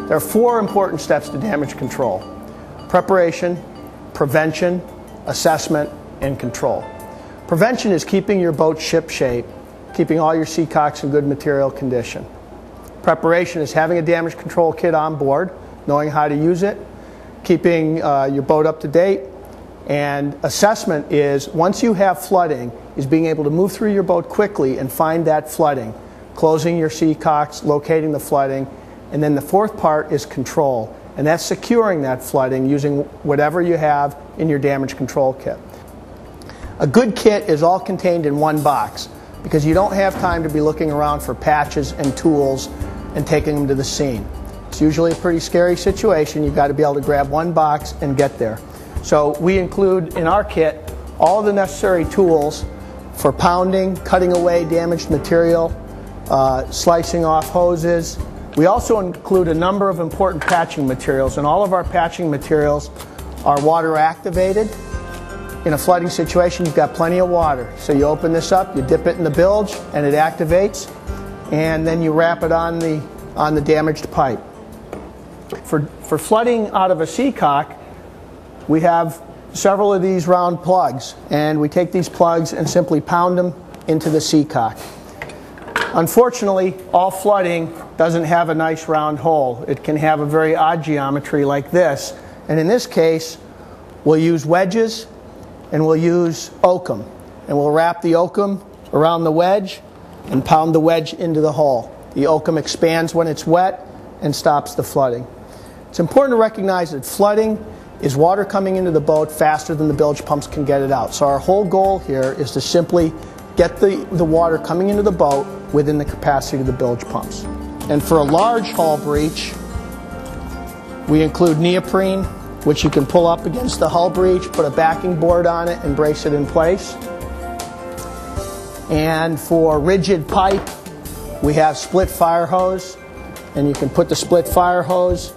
There are 4 important steps to damage control: preparation, prevention, assessment, and control. Prevention is keeping your boat ship shape, keeping all your seacocks in good material condition. Preparation is having a damage control kit on board, knowing how to use it, keeping your boat up to date. And assessment is, once you have flooding, is being able to move through your boat quickly and find that flooding, closing your seacocks, locating the flooding. And then the 4th part is control, and that's securing that flooding using whatever you have in your damage control kit. A good kit is all contained in one box, because you don't have time to be looking around for patches and tools and taking them to the scene. It's usually a pretty scary situation. You've got to be able to grab one box and get there. So we include in our kit all the necessary tools for pounding, cutting away damaged material, slicing off hoses. We also include a number of important patching materials, and all of our patching materials are water activated. In a flooding situation, you've got plenty of water. So you open this up, you dip it in the bilge, and it activates, and then you wrap it on the damaged pipe. For flooding out of a seacock, we have several of these round plugs, and we take these plugs and simply pound them into the seacock. Unfortunately, all flooding doesn't have a nice round hole. It can have a very odd geometry like this, and in this case, we'll use wedges and we'll use oakum, and we'll wrap the oakum around the wedge and pound the wedge into the hole. The oakum expands when it's wet and stops the flooding. It's important to recognize that flooding is water coming into the boat faster than the bilge pumps can get it out. So our whole goal here is to simply get the water coming into the boat within the capacity of the bilge pumps. And for a large hull breach, we include neoprene, which you can pull up against the hull breach, put a backing board on it, and brace it in place. And for rigid pipe, we have split fire hose, and you can put the split fire hose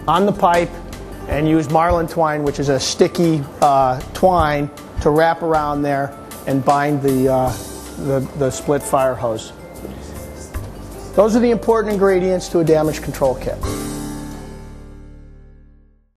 on the pipe and use marlin twine, which is a sticky twine, to wrap around there and bind the split fire hose. Those are the important ingredients to a damage control kit.